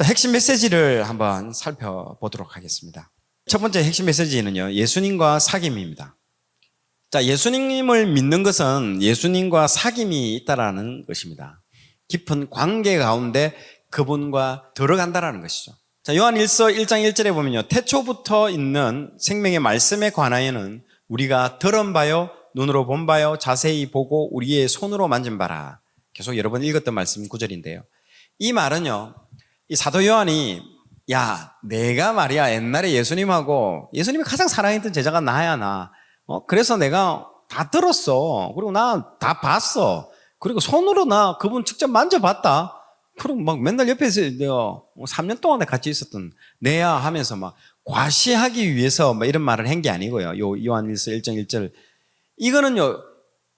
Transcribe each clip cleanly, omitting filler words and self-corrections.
자, 핵심 메시지를 한번 살펴보도록 하겠습니다. 첫 번째 핵심 메시지는요, 예수님과 사귐입니다. 자, 예수님을 믿는 것은 예수님과 사귐이 있다라는 것입니다. 깊은 관계 가운데 그분과 들어간다라는 것이죠. 자, 요한일서 1장 1절에 보면요, 태초부터 있는 생명의 말씀에 관하여는 우리가 들은 바요, 눈으로 본 바요, 자세히 보고 우리의 손으로 만진 바라. 계속 여러 번 읽었던 말씀 9절인데요. 이 말은요, 이 사도 요한이 야, 내가 말이야 옛날에 예수님이 가장 사랑했던 제자가 나야 나. 그래서 내가 다 들었어. 그리고 나 다 봤어. 그리고 손으로 나 그분 직접 만져봤다. 그리고 막 맨날 옆에서 내가 3년 동안 같이 있었던 내야 하면서 막 과시하기 위해서 막 이런 말을 한 게 아니고요. 요한일서 1장 1절. 이거는요,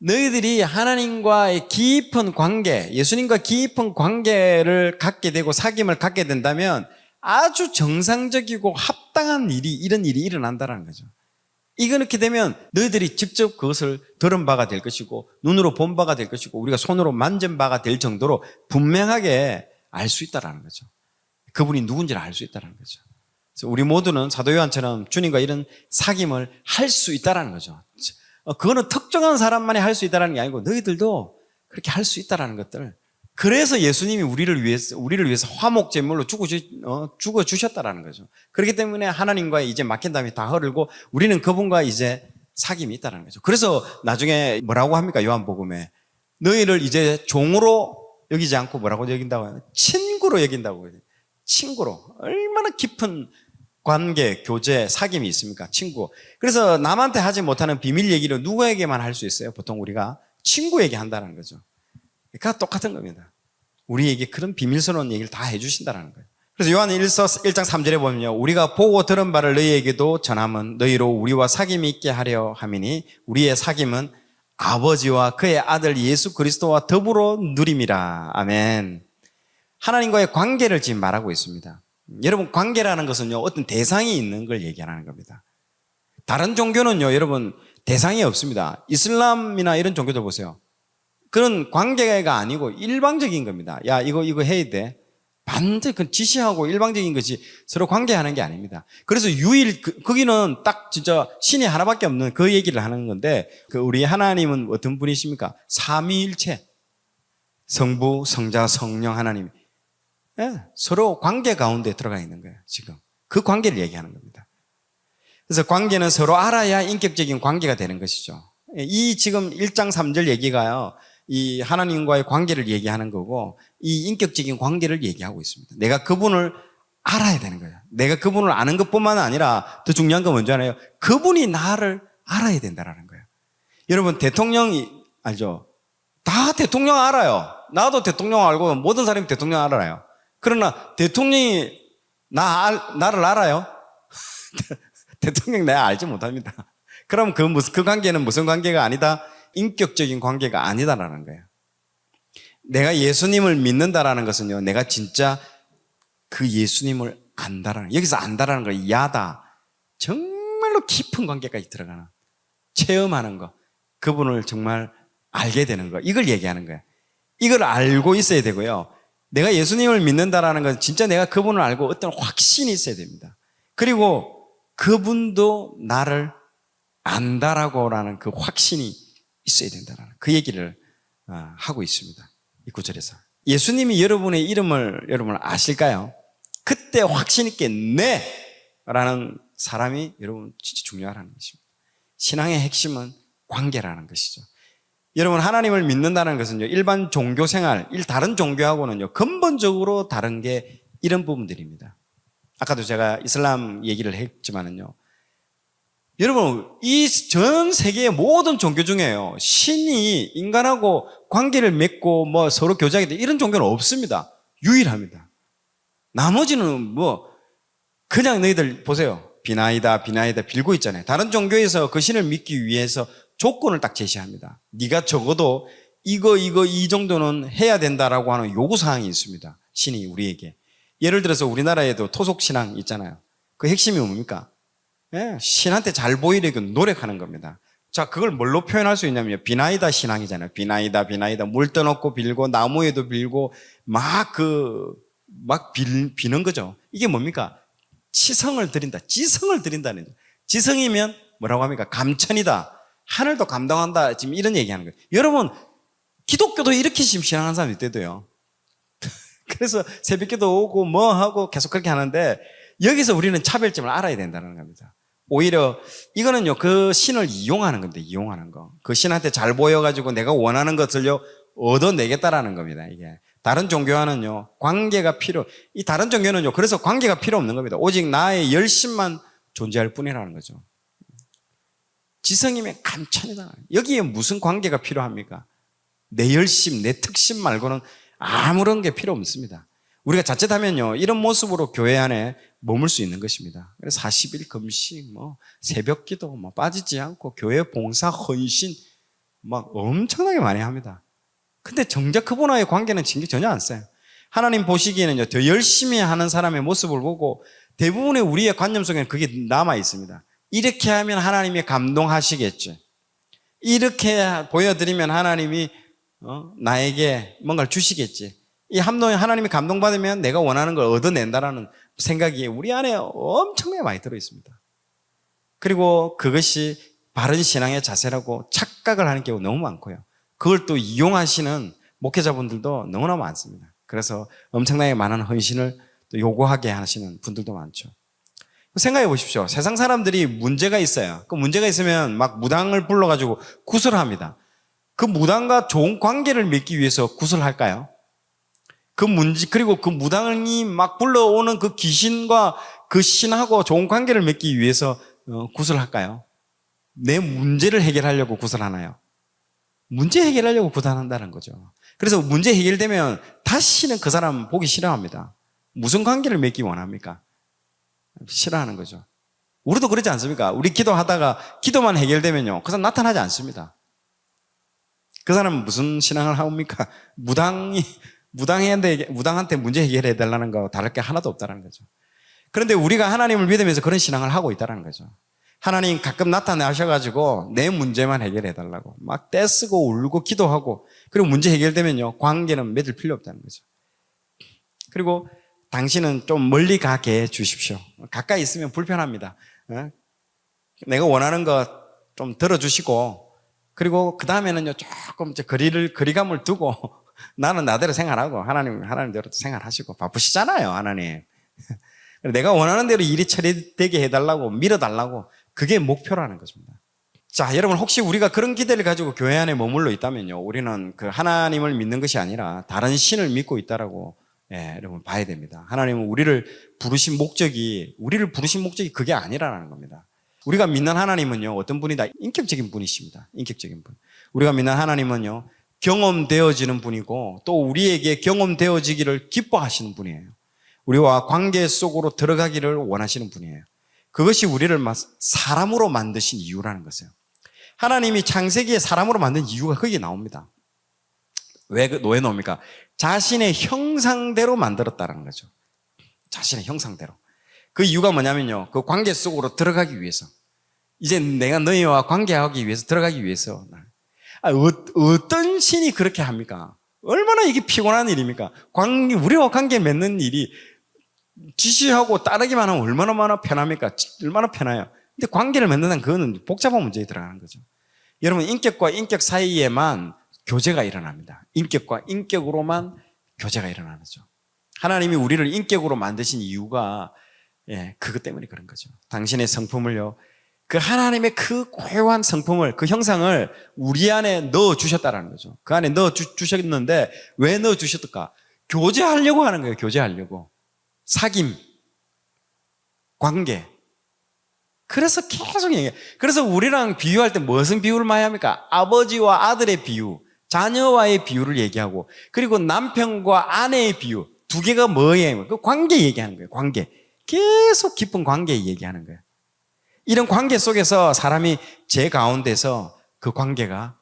너희들이 하나님과의 깊은 관계, 예수님과 깊은 관계를 갖게 되고 사귐을 갖게 된다면 아주 정상적이고 합당한 이런 일이 일어난다는 거죠. 이렇게 되면 너희들이 직접 그것을 들은 바가 될 것이고 눈으로 본 바가 될 것이고 우리가 손으로 만진 바가 될 정도로 분명하게 알 수 있다는 거죠. 그분이 누군지를 알 수 있다는 거죠. 그래서 우리 모두는 사도 요한처럼 주님과 이런 사귐을 할 수 있다는 거죠. 그거는 특정한 사람만이 할 수 있다는 게 아니고 너희들도 그렇게 할 수 있다는 것들. 그래서 예수님이 우리를 위해서 화목제물로 죽어 주셨다라는 거죠. 그렇기 때문에 하나님과 이제 막힌 다음에 다 흐르고 우리는 그분과 이제 사귐이 있다는 거죠. 그래서 나중에 뭐라고 합니까? 요한복음에 너희를 이제 종으로 여기지 않고 뭐라고 여긴다고 해요? 친구로 여긴다고 해요. 친구로. 얼마나 깊은 관계, 교제, 사귐이 있습니까? 친구. 그래서 남한테 하지 못하는 비밀 얘기를 누구에게만 할 수 있어요? 보통 우리가 친구에게 한다는 거죠. 그러니까 똑같은 겁니다. 우리에게 그런 비밀스러운 얘기를 다 해주신다는 거예요. 그래서 요한일서 1장 3절에 보면요, 우리가 보고 들은 바를 너희에게도 전함은 너희로 우리와 사귐이 있게 하려 함이니 우리의 사귐은 아버지와 그의 아들 예수 그리스도와 더불어 누림이라. 아멘. 하나님과의 관계를 지금 말하고 있습니다. 여러분, 관계라는 것은요, 어떤 대상이 있는 걸 얘기하는 겁니다. 다른 종교는요, 여러분, 대상이 없습니다. 이슬람이나 이런 종교들 보세요. 그런 관계가 아니고 일방적인 겁니다. 야, 이거 해야 돼. 반드시 그 지시하고 일방적인 것이 서로 관계하는 게 아닙니다. 그래서 거기는 딱 진짜 신이 하나밖에 없는 그 얘기를 하는 건데, 우리 하나님은 어떤 분이십니까? 삼위일체. 성부, 성자, 성령 하나님. 네, 서로 관계 가운데 들어가 있는 거예요, 지금. 그 관계를 얘기하는 겁니다. 그래서 관계는 서로 알아야 인격적인 관계가 되는 것이죠. 이 지금 1장 3절 얘기가요, 이 하나님과의 관계를 얘기하는 거고, 이 인격적인 관계를 얘기하고 있습니다. 내가 그분을 알아야 되는 거예요. 내가 그분을 아는 것뿐만 아니라 더 중요한 건 뭔지 알아요? 그분이 나를 알아야 된다는 거예요. 여러분, 대통령이 알죠? 다 대통령 알아요. 나도 대통령 알고 모든 사람이 대통령 알아요. 그러나 대통령이 나를 알아요? 대통령 내가 알지 못합니다. 그럼 그 관계는 무슨 관계가 아니다? 인격적인 관계가 아니다라는 거예요. 내가 예수님을 믿는다라는 것은요, 내가 진짜 그 예수님을 안다라는, 여기서 안다라는 거, 야다. 정말로 깊은 관계까지 들어가는, 체험하는 거, 그분을 정말 알게 되는 거, 이걸 얘기하는 거예요. 이걸 알고 있어야 되고요. 내가 예수님을 믿는다라는 건 진짜 내가 그분을 알고 어떤 확신이 있어야 됩니다. 그리고 그분도 나를 안다라고라는 그 확신이 있어야 된다는 그 얘기를 하고 있습니다. 이 구절에서. 예수님이 여러분의 이름을 여러분 아실까요? 그때 확신 있게 네! 라는 사람이 여러분 진짜 중요하다는 것입니다. 신앙의 핵심은 관계라는 것이죠. 여러분, 하나님을 믿는다는 것은요, 일반 종교 생활, 다른 종교하고는요, 근본적으로 다른 게 이런 부분들입니다. 아까도 제가 이슬람 얘기를 했지만은요, 여러분, 이 전 세계의 모든 종교 중에요, 신이 인간하고 관계를 맺고 서로 교제하게 돼, 이런 종교는 없습니다. 유일합니다. 나머지는 그냥 너희들 보세요. 비나이다 빌고 있잖아요. 다른 종교에서 그 신을 믿기 위해서 조건을 딱 제시합니다. 네가 적어도 이 정도는 해야 된다라고 하는 요구사항이 있습니다. 신이 우리에게. 예를 들어서 우리나라에도 토속신앙 있잖아요. 그 핵심이 뭡니까? 네, 신한테 잘 보이려고 노력하는 겁니다. 자, 그걸 뭘로 표현할 수 있냐면 비나이다 신앙이잖아요. 비나이다 물 떠놓고 빌고 나무에도 빌고 막 막 비는 거죠. 이게 뭡니까? 치성을 드린다. 지성을 드린다는 거죠. 지성이면 뭐라고 합니까? 감천이다. 하늘도 감동한다. 지금 이런 얘기하는 거예요. 여러분, 기독교도 이렇게 지금 신앙하는 사람이 있대도요. 그래서 새벽기도 오고 뭐 하고 계속 그렇게 하는데 여기서 우리는 차별점을 알아야 된다는 겁니다. 오히려 이거는요, 그 신을 이용하는 건데, 이용하는 거. 그 신한테 잘 보여가지고 내가 원하는 것을요, 얻어내겠다라는 겁니다, 이게. 다른 종교와는요, 관계가 이 다른 종교는요, 그래서 관계가 필요 없는 겁니다. 오직 나의 열심만 존재할 뿐이라는 거죠. 지성이면 감천이다. 여기에 무슨 관계가 필요합니까? 내 열심, 내 특심 말고는 아무런 게 필요 없습니다. 우리가 자칫하면요, 이런 모습으로 교회 안에 머물 수 있는 것입니다. 그래서 40일 금식, 새벽 기도, 빠지지 않고 교회 봉사, 헌신, 엄청나게 많이 합니다. 근데 정작 그분과의 관계는 신경 전혀 안 써요. 하나님 보시기에는요, 더 열심히 하는 사람의 모습을 보고 대부분의 우리의 관념 속에는 그게 남아 있습니다. 이렇게 하면 하나님이 감동하시겠지. 이렇게 보여드리면 하나님이 나에게 뭔가를 주시겠지. 이 하나님이 감동받으면 내가 원하는 걸 얻어낸다라는 생각이 우리 안에 엄청나게 많이 들어있습니다. 그리고 그것이 바른 신앙의 자세라고 착각을 하는 경우가 너무 많고요. 그걸 또 이용하시는 목회자분들도 너무나 많습니다. 그래서 엄청나게 많은 헌신을 또 요구하게 하시는 분들도 많죠. 생각해 보십시오. 세상 사람들이 문제가 있어요. 그 문제가 있으면 막 무당을 불러가지고 구슬합니다. 그 무당과 좋은 관계를 맺기 위해서 구슬할까요? 그리고 그 무당이 막 불러오는 그 귀신과 그 신하고 좋은 관계를 맺기 위해서 구슬할까요? 내 문제를 해결하려고 구슬하나요? 문제 해결하려고 구슬한다는 거죠. 그래서 문제 해결되면 다시는 그 사람 보기 싫어합니다. 무슨 관계를 맺기 원합니까? 싫어하는 거죠. 우리도 그렇지 않습니까? 우리 기도하다가 기도만 해결되면요, 그 사람 나타나지 않습니다. 그 사람은 무슨 신앙을 하옵니까? 무당한테 문제 해결해 달라는 거 다를 게 하나도 없다는 거죠. 그런데 우리가 하나님을 믿으면서 그런 신앙을 하고 있다는 거죠. 하나님 가끔 나타나셔가지고 내 문제만 해결해 달라고 막 떼쓰고 울고 기도하고, 그리고 문제 해결되면요, 관계는 맺을 필요 없다는 거죠. 그리고 당신은 좀 멀리 가게 해주십시오. 가까이 있으면 불편합니다. 내가 원하는 거 좀 들어주시고, 그리고 그 다음에는요, 조금 이제 거리감을 두고 나는 나대로 생활하고 하나님대로 생활하시고, 바쁘시잖아요, 하나님. 내가 원하는 대로 일이 처리되게 해달라고, 밀어달라고, 그게 목표라는 것입니다. 자, 여러분, 혹시 우리가 그런 기대를 가지고 교회 안에 머물러 있다면요, 우리는 그 하나님을 믿는 것이 아니라 다른 신을 믿고 있다라고, 여러분 봐야 됩니다. 하나님은 우리를 부르신 목적이 그게 아니라는 겁니다. 우리가 믿는 하나님은요, 어떤 분이다? 인격적인 분이십니다. 인격적인 분. 우리가 믿는 하나님은요, 경험되어지는 분이고, 또 우리에게 경험되어지기를 기뻐하시는 분이에요. 우리와 관계 속으로 들어가기를 원하시는 분이에요. 그것이 우리를 사람으로 만드신 이유라는 것이에요. 하나님이 창세기에 사람으로 만든 이유가 거기에 나옵니다. 왜 나옵니까? 자신의 형상대로 만들었다는 거죠. 자신의 형상대로. 그 이유가 뭐냐면요, 그 관계 속으로 들어가기 위해서, 이제 내가 너희와 관계하기 위해서, 들어가기 위해서. 어떤 신이 그렇게 합니까? 얼마나 이게 피곤한 일입니까? 우리와 관계 맺는 일이 지시하고 따르기만 하면 얼마나 편합니까? 얼마나 편해요. 근데 관계를 맺는다는 그거는 복잡한 문제에 들어가는 거죠. 여러분, 인격과 인격 사이에만 교제가 일어납니다. 인격과 인격으로만 교제가 일어나는 거죠. 하나님이 우리를 인격으로 만드신 이유가 그것 때문에 그런 거죠. 당신의 성품을요, 그 하나님의 그 고유한 성품을, 그 형상을 우리 안에 넣어주셨다는 거죠. 그 안에 넣어주셨는데 왜 넣어주셨을까? 교제하려고 하는 거예요. 교제하려고. 사귐, 관계. 그래서 계속 얘기해요. 그래서 우리랑 비유할 때 무슨 비유를 많이 합니까? 아버지와 아들의 비유, 자녀와의 비유를 얘기하고, 그리고 남편과 아내의 비유, 두 개가 뭐예요? 그 관계 얘기하는 거예요. 관계. 계속 깊은 관계 얘기하는 거예요. 이런 관계 속에서 사람이 제 가운데서 그 관계가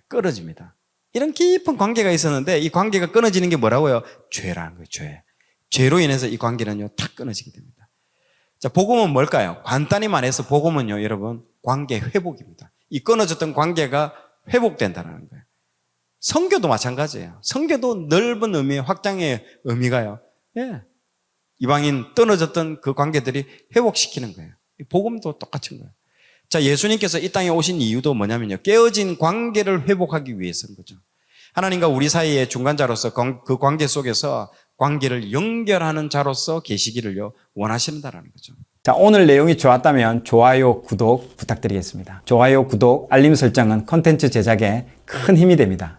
끊어집니다. 이런 깊은 관계가 있었는데 이 관계가 끊어지는 게 뭐라고요? 죄라는 거예요. 죄. 죄로 인해서 이 관계는요, 탁 끊어지게 됩니다. 자, 복음은 뭘까요? 간단히 말해서 복음은요, 여러분, 관계 회복입니다. 이 끊어졌던 관계가 회복된다는 거예요. 선교도 마찬가지예요. 선교도 넓은 의미, 확장의 의미가요, 예. 이방인 떨어졌던 그 관계들이 회복시키는 거예요. 복음도 똑같은 거예요. 자, 예수님께서 이 땅에 오신 이유도 뭐냐면요. 깨어진 관계를 회복하기 위해서인 거죠. 하나님과 우리 사이의 중간자로서 그 관계 속에서 관계를 연결하는 자로서 계시기를 원하신다라는 거죠. 자, 오늘 내용이 좋았다면 좋아요, 구독 부탁드리겠습니다. 좋아요, 구독, 알림 설정은 콘텐츠 제작에 큰 힘이 됩니다.